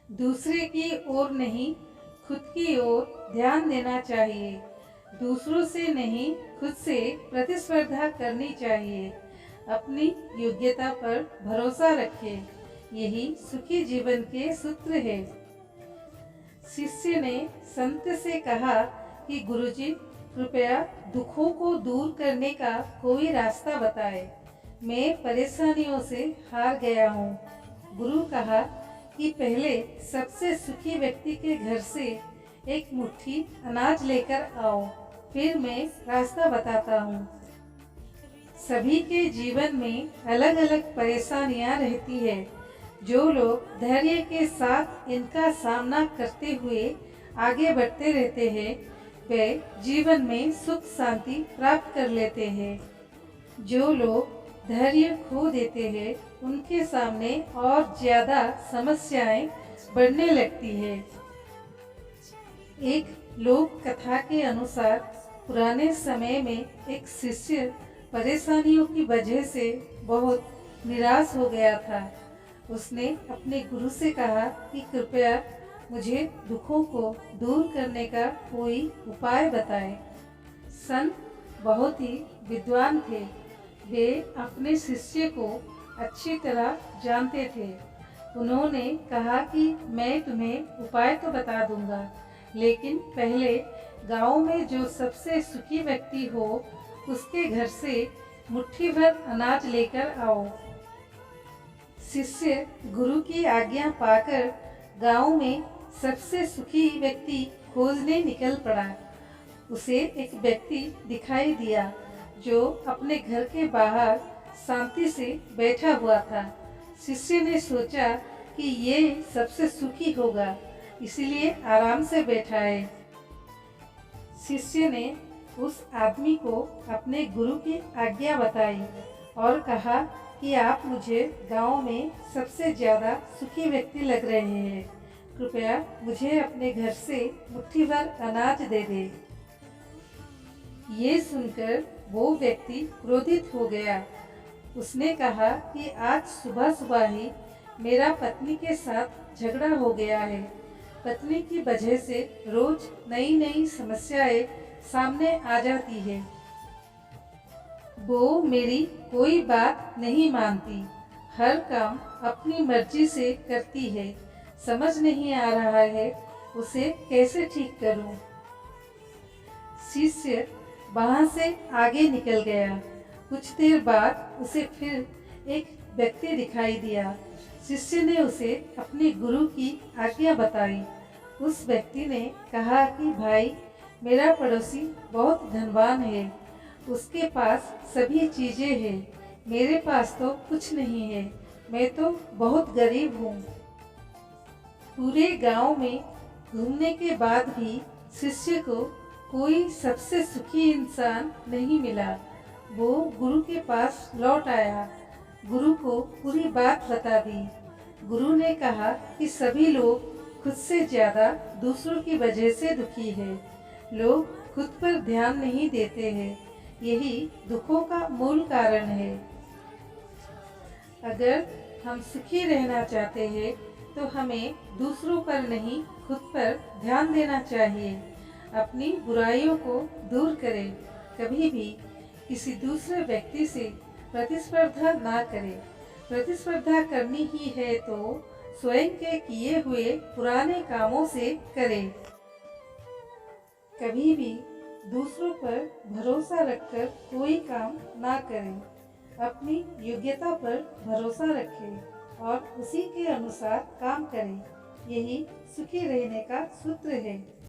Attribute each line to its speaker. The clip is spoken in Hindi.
Speaker 1: दूसरे की ओर नहीं, खुद की ओर ध्यान देना चाहिए। दूसरों से नहीं, खुद से प्रतिस्पर्धा करनी चाहिए। अपनी योग्यता पर भरोसा रखें। यही सुखी जीवन के सूत्र है। शिष्य ने संत से कहा कि गुरुजी, कृपया दुखों को दूर करने का कोई रास्ता बताएं। मैं परेशानियों से हार गया हूँ। गुरु कहा कि पहले सबसे सुखी व्यक्ति के घर से एक मुट्ठी अनाज लेकर आओ, फिर मैं रास्ता बताता हूँ। सभी के जीवन में अलग अलग परेशानियाँ रहती है। जो लोग धैर्य के साथ इनका सामना करते हुए आगे बढ़ते रहते हैं, वे जीवन में सुख शांति प्राप्त कर लेते हैं। जो लोग धैर्य खो देते हैं, उनके सामने और ज़्यादा समस्याएं बढ़ने लगती है। एक लोक कथा के अनुसार पुराने समय में एक शिष्य परेशानियों की वजह से बहुत निराश हो गया था। उसने अपने गुरु से कहा कि कृपया मुझे दुखों को दूर करने का कोई उपाय बताएं। संत बहुत ही विद्वान थे। वे अपने शिष्य को अच्छी तरह जानते थे। उन्होंने कहा कि मैं तुम्हें उपाय तो बता दूंगा, लेकिन पहले गांव में जो सबसे सुखी व्यक्ति हो, उसके घर से मुट्ठी भर अनाज लेकर आओ। शिष्य गुरु की आज्ञा पाकर गांव में सबसे सुखी व्यक्ति खोजने निकल पड़ा। उसे एक व्यक्ति दिखाई दिया जो अपने घर के बाहर शांति से बैठा हुआ था। शिष्य ने सोचा कि ये सबसे सुखी होगा, इसलिए आराम से बैठा है। शिष्य ने उस आदमी को अपने गुरु की आज्ञा बताई और कहा कि आप मुझे गांव में सबसे ज़्यादा सुखी व्यक्ति लग रहे हैं। कृपया मुझे अपने घर से मुट्ठी भर अनाज दे दे। ये सुनकर वो व्यक्ति क्रोधित हो गया। उसने कहा कि आज सुबह सुबह ही मेरा पत्नी के साथ झगड़ा हो गया है। पत्नी की वजह से रोज नई नई समस्याएं सामने आ जाती है। वो मेरी कोई बात नहीं मानती, हर काम अपनी मर्जी से करती है। समझ नहीं आ रहा है उसे कैसे ठीक करूं। शिष्य वहां से आगे निकल गया। कुछ देर बाद उसे फिर एक व्यक्ति दिखाई दिया। शिष्य ने उसे अपने गुरु की आज्ञा बताई। उस व्यक्ति ने कहा कि भाई, मेरा पड़ोसी बहुत धनवान है, उसके पास सभी चीज़ें हैं, मेरे पास तो कुछ नहीं है, मैं तो बहुत गरीब हूँ। पूरे गांव में घूमने के बाद भी शिष्य को कोई सबसे सुखी इंसान नहीं मिला। वो गुरु के पास लौट आया, गुरु को पूरी बात बता दी। गुरु ने कहा कि सभी लोग खुद से ज़्यादा दूसरों की वजह से दुखी है। लोग खुद पर ध्यान नहीं देते हैं, यही दुखों का मूल कारण है। अगर हम सुखी रहना चाहते हैं तो हमें दूसरों पर नहीं, खुद पर ध्यान देना चाहिए। अपनी बुराइयों को दूर करें। कभी भी किसी दूसरे व्यक्ति से प्रतिस्पर्धा ना करें। प्रतिस्पर्धा करनी ही है तो स्वयं के किए हुए पुराने कामों से करें। कभी भी दूसरों पर भरोसा रखकर कोई काम ना करें। अपनी योग्यता पर भरोसा रखें और उसी के अनुसार काम करें। यही सुखी रहने का सूत्र है।